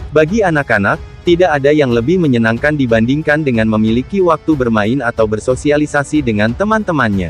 Bagi anak-anak, tidak ada yang lebih menyenangkan dibandingkan dengan memiliki waktu bermain atau bersosialisasi dengan teman-temannya.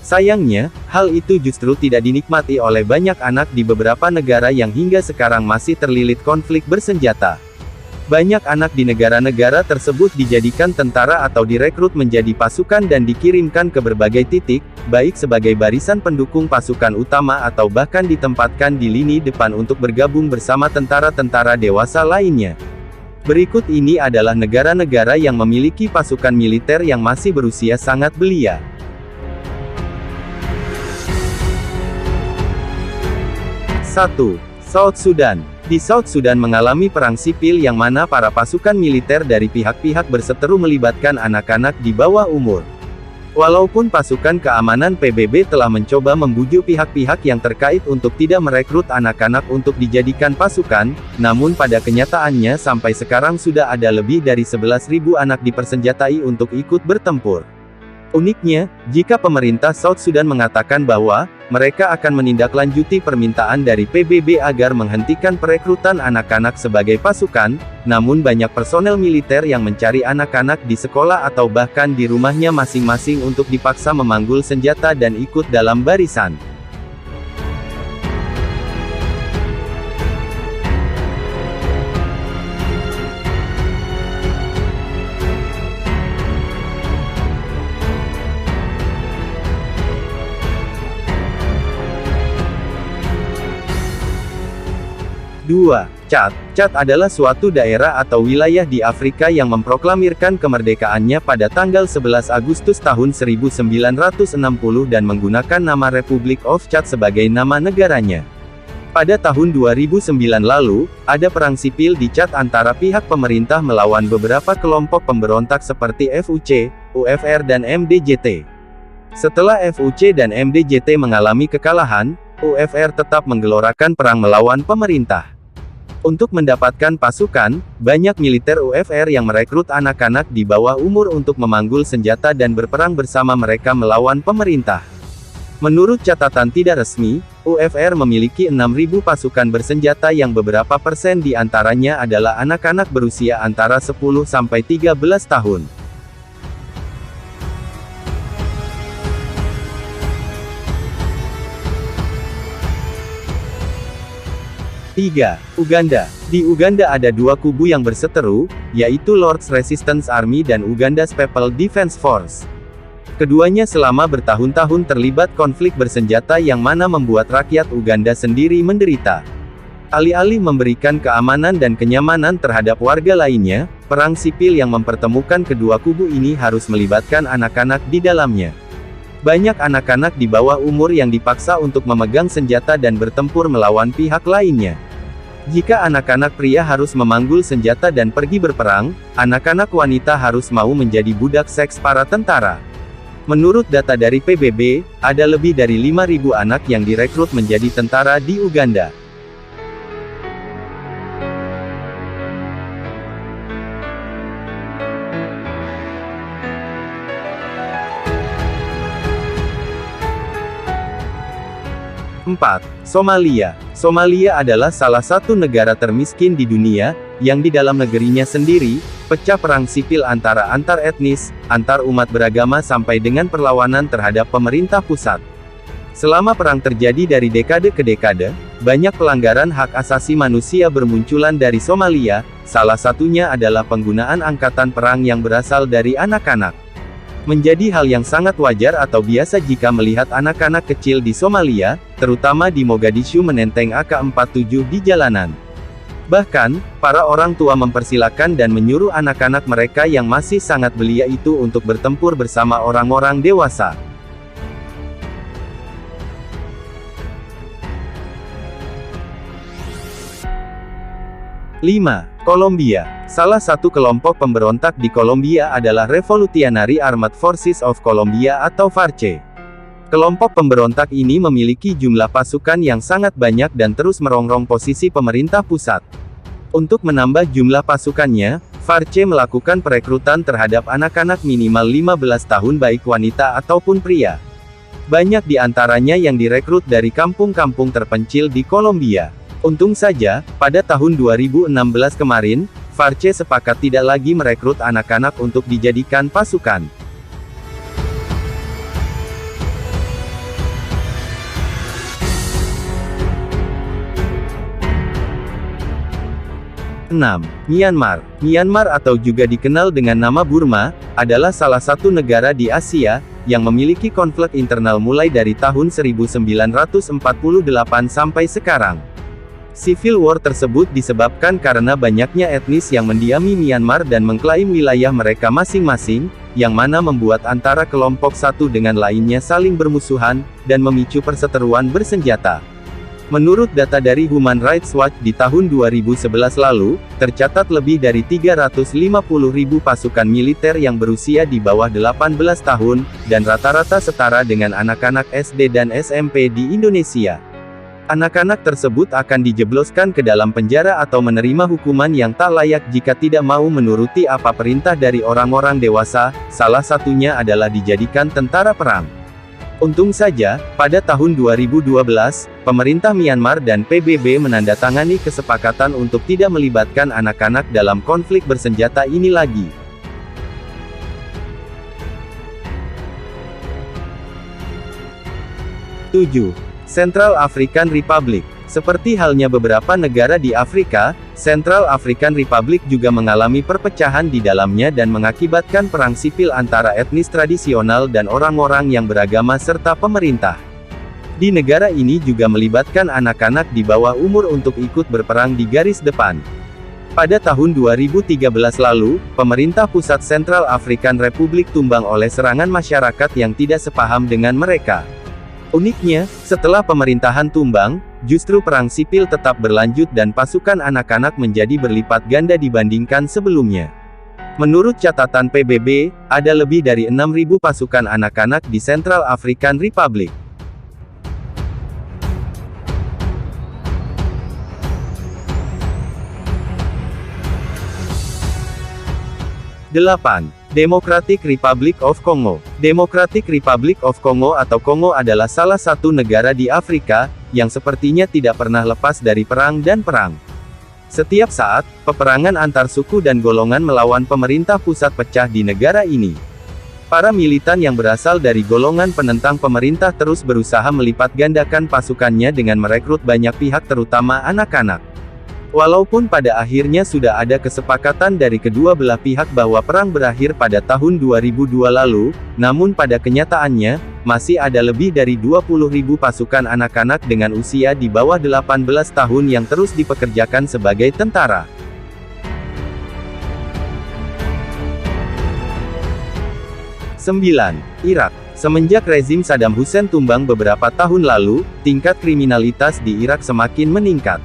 Sayangnya, hal itu justru tidak dinikmati oleh banyak anak di beberapa negara yang hingga sekarang masih terlilit konflik bersenjata. Banyak anak di negara-negara tersebut dijadikan tentara atau direkrut menjadi pasukan dan dikirimkan ke berbagai titik, baik sebagai barisan pendukung pasukan utama atau bahkan ditempatkan di lini depan untuk bergabung bersama tentara-tentara dewasa lainnya. Berikut ini adalah negara-negara yang memiliki pasukan militer yang masih berusia sangat belia. 1. South Sudan. Di South Sudan mengalami perang sipil yang mana para pasukan militer dari pihak-pihak berseteru melibatkan anak-anak di bawah umur. Walaupun pasukan keamanan PBB telah mencoba membujuk pihak-pihak yang terkait untuk tidak merekrut anak-anak untuk dijadikan pasukan, namun pada kenyataannya sampai sekarang sudah ada lebih dari 11.000 anak dipersenjatai untuk ikut bertempur. Uniknya, jika pemerintah South Sudan mengatakan bahwa mereka akan menindaklanjuti permintaan dari PBB agar menghentikan perekrutan anak-anak sebagai pasukan, namun banyak personel militer yang mencari anak-anak di sekolah atau bahkan di rumahnya masing-masing untuk dipaksa memanggul senjata dan ikut dalam barisan. Chad. Chad adalah suatu daerah atau wilayah di Afrika yang memproklamirkan kemerdekaannya pada tanggal 11 Agustus tahun 1960 dan menggunakan nama Republic of Chad sebagai nama negaranya. Pada tahun 2009 lalu, ada perang sipil di Chad antara pihak pemerintah melawan beberapa kelompok pemberontak seperti FUC, UFR dan MDJT. Setelah FUC dan MDJT mengalami kekalahan, UFR tetap menggelorakan perang melawan pemerintah. Untuk mendapatkan pasukan, banyak militer UFR yang merekrut anak-anak di bawah umur untuk memanggul senjata dan berperang bersama mereka melawan pemerintah. Menurut catatan tidak resmi, UFR memiliki 6.000 pasukan bersenjata yang beberapa persen di antaranya adalah anak-anak berusia antara 10 sampai 13 tahun. 3. Uganda. Di Uganda ada dua kubu yang berseteru, yaitu Lord's Resistance Army dan Uganda's People Defense Force. Keduanya selama bertahun-tahun terlibat konflik bersenjata yang mana membuat rakyat Uganda sendiri menderita. Alih-alih memberikan keamanan dan kenyamanan terhadap warga lainnya, perang sipil yang mempertemukan kedua kubu ini harus melibatkan anak-anak di dalamnya. Banyak anak-anak di bawah umur yang dipaksa untuk memegang senjata dan bertempur melawan pihak lainnya. Jika anak-anak pria harus memanggul senjata dan pergi berperang, anak-anak wanita harus mau menjadi budak seks para tentara. Menurut data dari PBB, ada lebih dari 5.000 anak yang direkrut menjadi tentara di Uganda. Somalia. Somalia adalah salah satu negara termiskin di dunia, yang di dalam negerinya sendiri, pecah perang sipil antara antar etnis, antar umat beragama sampai dengan perlawanan terhadap pemerintah pusat. Selama perang terjadi dari dekade ke dekade, banyak pelanggaran hak asasi manusia bermunculan dari Somalia, salah satunya adalah penggunaan angkatan perang yang berasal dari anak-anak. Menjadi hal yang sangat wajar atau biasa jika melihat anak-anak kecil di Somalia, terutama di Mogadishu menenteng AK-47 di jalanan. Bahkan, para orang tua mempersilakan dan menyuruh anak-anak mereka yang masih sangat belia itu untuk bertempur bersama orang-orang dewasa. 5. Kolombia. Salah satu kelompok pemberontak di Kolombia adalah Revolutionary Armed Forces of Colombia atau FARC. Kelompok pemberontak ini memiliki jumlah pasukan yang sangat banyak dan terus merongrong posisi pemerintah pusat. Untuk menambah jumlah pasukannya, FARC melakukan perekrutan terhadap anak-anak minimal 15 tahun baik wanita ataupun pria. Banyak di antaranya yang direkrut dari kampung-kampung terpencil di Kolombia. Untung saja, pada tahun 2016 kemarin, VARC sepakat tidak lagi merekrut anak-anak untuk dijadikan pasukan. Myanmar. Myanmar atau juga dikenal dengan nama Burma, adalah salah satu negara di Asia, yang memiliki konflik internal mulai dari tahun 1948 sampai sekarang. Civil War tersebut disebabkan karena banyaknya etnis yang mendiami Myanmar dan mengklaim wilayah mereka masing-masing, yang mana membuat antara kelompok satu dengan lainnya saling bermusuhan, dan memicu perseteruan bersenjata. Menurut data dari Human Rights Watch di tahun 2011 lalu, tercatat lebih dari 350.000 pasukan militer yang berusia di bawah 18 tahun, dan rata-rata setara dengan anak-anak SD dan SMP di Indonesia. Anak-anak tersebut akan dijebloskan ke dalam penjara atau menerima hukuman yang tak layak jika tidak mau menuruti apa perintah dari orang-orang dewasa, salah satunya adalah dijadikan tentara perang. Untung saja, pada tahun 2012, pemerintah Myanmar dan PBB menandatangani kesepakatan untuk tidak melibatkan anak-anak dalam konflik bersenjata ini lagi. 7. Central African Republic. Seperti halnya beberapa negara di Afrika, Central African Republic juga mengalami perpecahan di dalamnya dan mengakibatkan perang sipil antara etnis tradisional dan orang-orang yang beragama serta pemerintah. Di negara ini juga melibatkan anak-anak di bawah umur untuk ikut berperang di garis depan. Pada tahun 2013 lalu, pemerintah pusat Central African Republic tumbang oleh serangan masyarakat yang tidak sepaham dengan mereka. Uniknya, setelah pemerintahan tumbang, justru perang sipil tetap berlanjut dan pasukan anak-anak menjadi berlipat ganda dibandingkan sebelumnya. Menurut catatan PBB, ada lebih dari 6.000 pasukan anak-anak di Central African Republic. 8. Democratic Republic of Congo. Democratic Republic of Congo atau Kongo adalah salah satu negara di Afrika, yang sepertinya tidak pernah lepas dari perang dan perang. Setiap saat, peperangan antar suku dan golongan melawan pemerintah pusat pecah di negara ini. Para militan yang berasal dari golongan penentang pemerintah terus berusaha melipat gandakan pasukannya dengan merekrut banyak pihak terutama anak-anak. Walaupun pada akhirnya sudah ada kesepakatan dari kedua belah pihak bahwa perang berakhir pada tahun 2002 lalu, namun pada kenyataannya, masih ada lebih dari 20.000 pasukan anak-anak dengan usia di bawah 18 tahun yang terus dipekerjakan sebagai tentara. Irak. Semenjak rezim Saddam Hussein tumbang beberapa tahun lalu, tingkat kriminalitas di Irak semakin meningkat.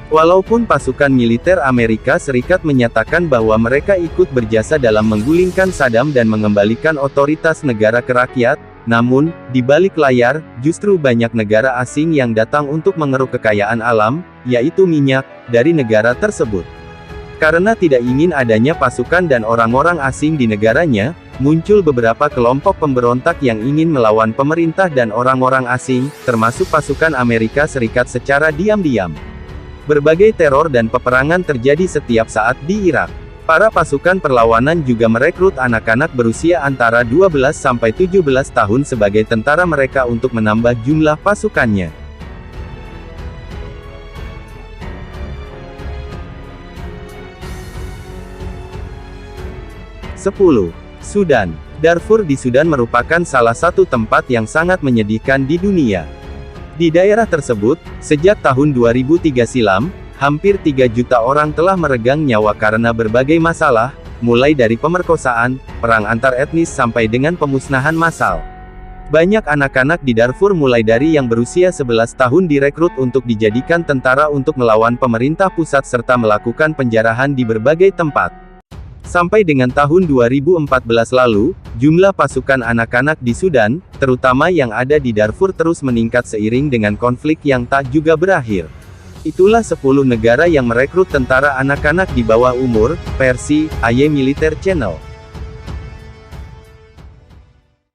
Walaupun pasukan militer Amerika Serikat menyatakan bahwa mereka ikut berjasa dalam menggulingkan Saddam dan mengembalikan otoritas negara ke rakyat, namun, di balik layar, justru banyak negara asing yang datang untuk mengeruk kekayaan alam, yaitu minyak, dari negara tersebut. Karena tidak ingin adanya pasukan dan orang-orang asing di negaranya, muncul beberapa kelompok pemberontak yang ingin melawan pemerintah dan orang-orang asing, termasuk pasukan Amerika Serikat secara diam-diam. Berbagai teror dan peperangan terjadi setiap saat di Irak. Para pasukan perlawanan juga merekrut anak-anak berusia antara 12 sampai 17 tahun sebagai tentara mereka untuk menambah jumlah pasukannya. 10. Sudan. Darfur di Sudan merupakan salah satu tempat yang sangat menyedihkan di dunia. Di daerah tersebut, sejak tahun 2003 silam, hampir 3 juta orang telah meregang nyawa karena berbagai masalah, mulai dari pemerkosaan, perang antar etnis sampai dengan pemusnahan massal. Banyak anak-anak di Darfur mulai dari yang berusia 11 tahun direkrut untuk dijadikan tentara untuk melawan pemerintah pusat serta melakukan penjarahan di berbagai tempat. Sampai dengan tahun 2014 lalu, jumlah pasukan anak-anak di Sudan, terutama yang ada di Darfur terus meningkat seiring dengan konflik yang tak juga berakhir. Itulah 10 negara yang merekrut tentara anak-anak di bawah umur, versi AY Military Channel.